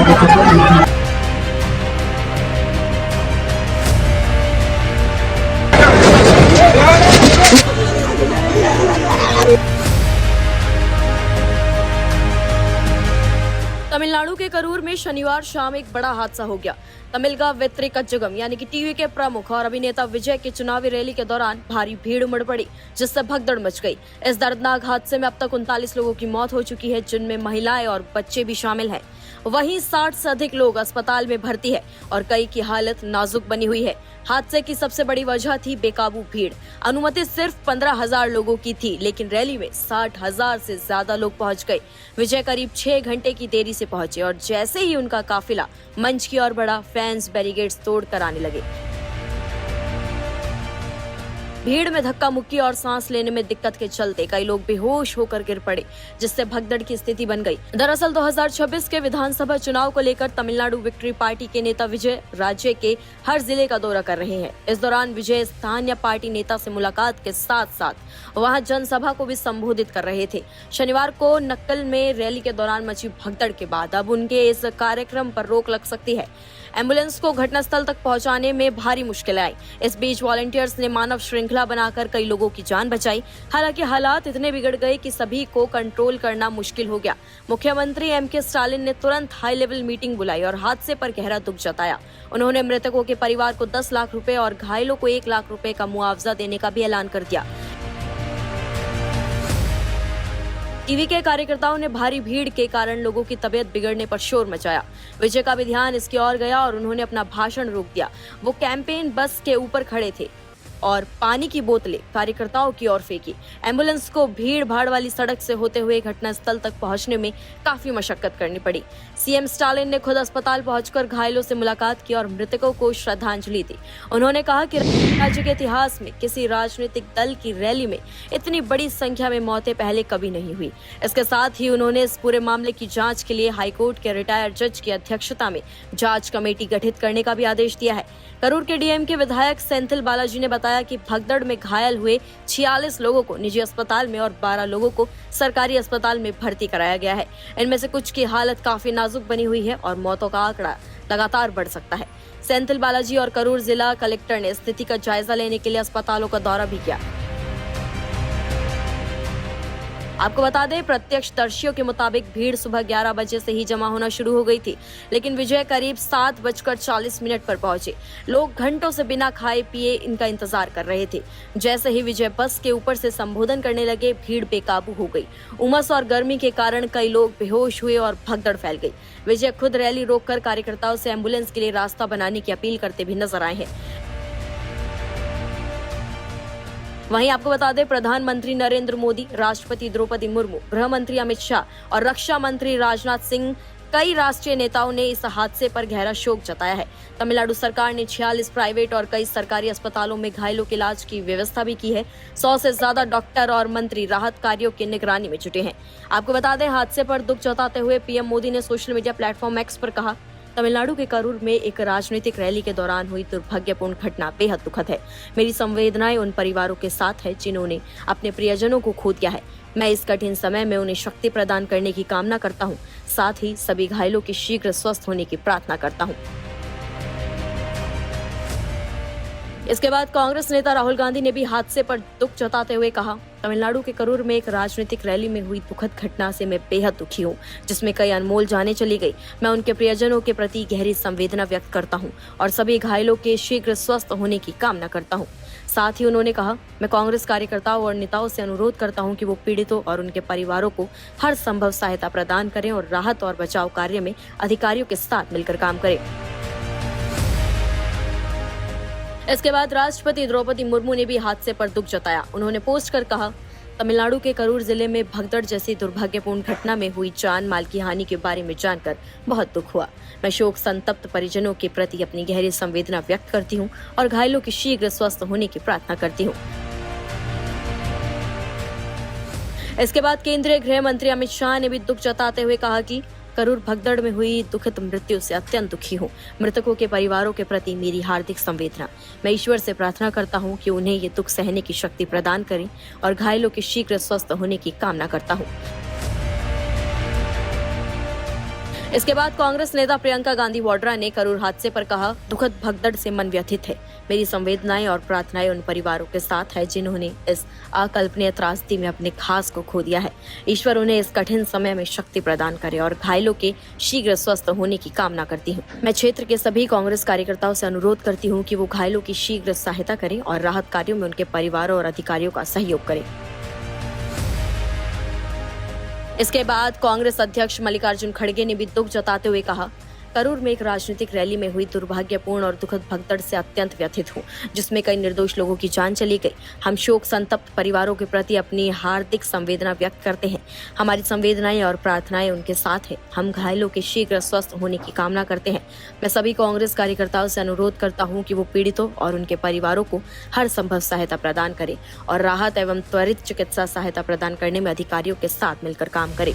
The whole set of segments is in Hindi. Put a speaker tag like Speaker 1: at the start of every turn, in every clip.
Speaker 1: तमिलनाडु के करूर में शनिवार शाम एक बड़ा हादसा हो गया। तमिलगा वेत्रिकज्जगम यानी कि टीवी के प्रमुख और अभिनेता विजय की चुनावी रैली के दौरान भारी भीड़ उमड़ पड़ी, जिससे भगदड़ मच गई। इस दर्दनाक हादसे में अब तक 39 लोगों की मौत हो चुकी है, जिनमें महिलाएं और बच्चे भी शामिल हैं। वहीं 60 से अधिक लोग अस्पताल में भर्ती है और कई की हालत नाजुक बनी हुई है। हादसे की सबसे बड़ी वजह थी बेकाबू भीड़। अनुमति सिर्फ 15,000 लोगों की थी, लेकिन रैली में 60,000 से ज्यादा लोग पहुंच गए। विजय करीब 6 घंटे की देरी से पहुंचे और जैसे ही उनका काफिला मंच की ओर बढ़ा, फैंस बैरिकेड्स तोड़कर आने लगे। भीड़ में धक्का मुक्की और सांस लेने में दिक्कत के चलते कई लोग बेहोश होकर गिर पड़े, जिससे भगदड़ की स्थिति बन गई। दरअसल 2026 के विधानसभा चुनाव को लेकर तमिलनाडु विक्ट्री पार्टी के नेता विजय राज्य के हर जिले का दौरा कर रहे हैं। इस दौरान विजय स्थानीय पार्टी नेता से मुलाकात के साथ साथ वहां जनसभा को भी संबोधित कर रहे थे। शनिवार को नक्कल में रैली के दौरान मची भगदड़ के बाद अब उनके इस कार्यक्रम पर रोक लग सकती है। एम्बुलेंस को घटनास्थल तक पहुंचाने में भारी मुश्किलें आई। इस बीच वॉलंटियर्स ने मानव श्रृंखला बनाकर कई लोगों की जान बचाई। हालांकि हालात इतने बिगड़ गए कि सभी को कंट्रोल करना मुश्किल हो गया। मुख्यमंत्री एम.के. स्टालिन ने तुरंत हाई लेवल मीटिंग बुलाई और हादसे पर गहरा दुख जताया। उन्होंने मृतकों के परिवार को 10 लाख रुपए और घायलों को 1 लाख रुपए का मुआवजा देने का भी ऐलान कर दिया। टीवी के कार्यकर्ताओं ने भारी भीड़ के कारण लोगों की तबीयत बिगड़ने पर शोर मचाया। विजय का भी ध्यान इसकी ओर गया और उन्होंने अपना भाषण रोक दिया। वो कैंपेन बस के ऊपर खड़े थे और पानी की बोतलें कार्यकर्ताओं की ओर फेंकी। एम्बुलेंस को भीड़ भाड़ वाली सड़क से होते हुए घटनास्थल तक पहुंचने में काफी मशक्कत करनी पड़ी। सीएम स्टालिन ने खुद अस्पताल पहुंचकर घायलों से मुलाकात की और मृतकों को श्रद्धांजलि दी। उन्होंने कहा कि राज्य के इतिहास में किसी राजनीतिक दल की रैली में इतनी बड़ी संख्या में मौतें पहले कभी नहीं हुई। इसके साथ ही उन्होंने इस पूरे मामले की जांच के लिए हाईकोर्ट के रिटायर्ड जज की अध्यक्षता में जांच कमेटी गठित करने का भी आदेश दिया है। करूर के डीएम के विधायक सेंथिल बालाजी ने बताया कि भगदड़ में घायल हुए 46 लोगों को निजी अस्पताल में और 12 लोगों को सरकारी अस्पताल में भर्ती कराया गया है। इनमें से कुछ की हालत काफी नाजुक बनी हुई है और मौतों का आंकड़ा लगातार बढ़ सकता है। सेंथिल बालाजी और करूर जिला कलेक्टर ने स्थिति का जायजा लेने के लिए अस्पतालों का दौरा भी किया। आपको बता दें, प्रत्यक्षदर्शियों के मुताबिक भीड़ सुबह 11 बजे से ही जमा होना शुरू हो गई थी, लेकिन विजय करीब 7:40 पर पहुंचे। लोग घंटों से बिना खाए पिए इनका इंतजार कर रहे थे। जैसे ही विजय बस के ऊपर से संबोधन करने लगे, भीड़ बेकाबू हो गई। उमस और गर्मी के कारण कई लोग बेहोश हुए और भगदड़ फैल गई। विजय खुद रैली रोककर कार्यकर्ताओं से एम्बुलेंस के लिए रास्ता बनाने की अपील करते भी नजर आए हैं। वहीं आपको बता दें, प्रधानमंत्री नरेंद्र मोदी, राष्ट्रपति द्रौपदी मुर्मू, गृह मंत्री अमित शाह और रक्षा मंत्री राजनाथ सिंह, कई राष्ट्रीय नेताओं ने इस हादसे पर गहरा शोक जताया है। तमिलनाडु सरकार ने 46 प्राइवेट और कई सरकारी अस्पतालों में घायलों के इलाज की व्यवस्था भी की है। 100 से ज्यादा डॉक्टर और मंत्री राहत कार्यों की निगरानी में जुटे हैं। आपको बता दें, हादसे पर दुख जताते हुए पीएम मोदी ने सोशल मीडिया प्लेटफॉर्म एक्स पर कहा, तमिलनाडु के करूर में एक राजनीतिक रैली के दौरान हुई दुर्भाग्यपूर्ण घटना बेहद दुखद है। मेरी संवेदनाएं उन परिवारों के साथ है जिन्होंने अपने प्रियजनों को खो दिया है। मैं इस कठिन समय में उन्हें शक्ति प्रदान करने की कामना करता हूं। साथ ही सभी घायलों के शीघ्र स्वस्थ होने की प्रार्थना करता हूं। इसके बाद कांग्रेस नेता राहुल गांधी ने भी हादसे पर दुख जताते हुए कहा, तमिलनाडु के करूर में एक राजनीतिक रैली में हुई दुखद घटना से मैं बेहद दुखी हूँ, जिसमें कई अनमोल जानें चली गई। मैं उनके प्रियजनों के प्रति गहरी संवेदना व्यक्त करता हूँ और सभी घायलों के शीघ्र स्वस्थ होने की कामना करता हूँ। साथ ही उन्होंने कहा, मैं कांग्रेस कार्यकर्ताओं और नेताओं से अनुरोध करता हूं कि वो पीड़ितों और उनके परिवारों को हर संभव सहायता प्रदान करें और राहत और बचाव कार्य में अधिकारियों के साथ मिलकर काम करें। इसके बाद राष्ट्रपति द्रौपदी मुर्मू ने भी हादसे पर दुख जताया। उन्होंने पोस्ट कर कहा, तमिलनाडु के करूर जिले में भगदड़ जैसी दुर्भाग्यपूर्ण घटना में हुई जान माल की हानि के बारे में जानकर बहुत दुख हुआ। मैं शोक संतप्त परिजनों के प्रति अपनी गहरी संवेदना व्यक्त करती हूं और घायलों के शीघ्र स्वस्थ होने की प्रार्थना करती हूं। इसके बाद केंद्रीय गृह मंत्री अमित शाह ने भी दुख जताते हुए कहा कि करूर भगदड़ में हुई दुखद मृत्यु से अत्यंत दुखी हूँ। मृतकों के परिवारों के प्रति मेरी हार्दिक संवेदना। मैं ईश्वर से प्रार्थना करता हूँ कि उन्हें ये दुख सहने की शक्ति प्रदान करें और घायलों के शीघ्र स्वस्थ होने की कामना करता हूँ। इसके बाद कांग्रेस नेता प्रियंका गांधी वाड्रा ने करूर हादसे पर कहा, दुखद भगदड़ से मन व्यथित है। मेरी संवेदनाएं और प्रार्थनाएं उन परिवारों के साथ है जिन्होंने इस अकल्पनीय त्रासदी में अपने खास को खो दिया है। ईश्वर उन्हें इस कठिन समय में शक्ति प्रदान करे और घायलों के शीघ्र स्वस्थ होने की कामना करती हूँ। मैं क्षेत्र के सभी कांग्रेस कार्यकर्ताओं से अनुरोध करती हूँ कि वो घायलों की शीघ्र सहायता करें और राहत कार्यों में उनके परिवारों और अधिकारियों का सहयोग करें। इसके बाद कांग्रेस अध्यक्ष मल्लिकार्जुन खड़गे ने भी दुख जताते हुए कहा, करूर में एक राजनीतिक रैली में हुई दुर्भाग्यपूर्ण और दुखद भगदड़ से अत्यंत व्यथित हूँ, जिसमें कई निर्दोष लोगों की जान चली गई। हम शोक संतप्त परिवारों के प्रति अपनी हार्दिक संवेदना व्यक्त करते हैं। हमारी संवेदनाएं और प्रार्थनाएं उनके साथ है। हम घायलों के शीघ्र स्वस्थ होने की कामना करते हैं। मैं सभी कांग्रेस कार्यकर्ताओं से अनुरोध करता हूँ कि वो पीड़ितों और उनके परिवारों को हर संभव सहायता प्रदान करें और राहत एवं त्वरित चिकित्सा सहायता प्रदान करने में अधिकारियों के साथ मिलकर काम करें।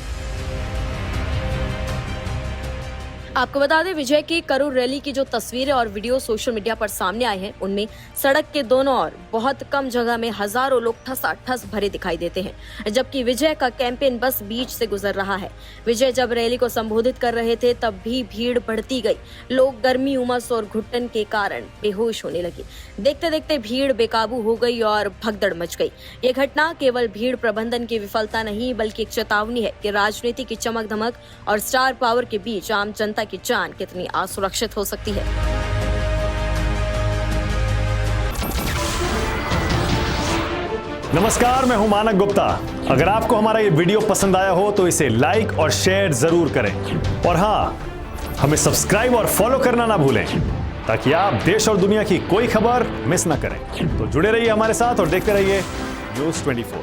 Speaker 1: आपको बता दें, विजय की करूर रैली की जो तस्वीरें और वीडियो सोशल मीडिया पर सामने आए हैं, उनमें सड़क के दोनों ओर बहुत कम जगह में हजारों लोग ठसाठस भरे दिखाई देते हैं, जबकि विजय का कैंपेन बस बीच से गुजर रहा है। विजय जब रैली को संबोधित कर रहे थे तब भी भीड़ बढ़ती गई। लोग गर्मी, उमस और घुटन के कारण बेहोश होने लगे। देखते देखते भीड़ बेकाबू हो गई और भगदड़ मच गई। ये घटना केवल भीड़ प्रबंधन की विफलता नहीं बल्कि एक चेतावनी है कि राजनीति की चमक धमक और स्टार पावर के बीच आम जनता की जान कितनी असुरक्षित हो सकती है।
Speaker 2: नमस्कार, मैं हूं मानक गुप्ता। अगर आपको हमारा ये वीडियो पसंद आया हो तो इसे लाइक और शेयर जरूर करें और हां, हमें सब्सक्राइब और फॉलो करना ना भूलें ताकि आप देश और दुनिया की कोई खबर मिस ना करें। तो जुड़े रहिए हमारे साथ और देखते रहिए न्यूज़ 24।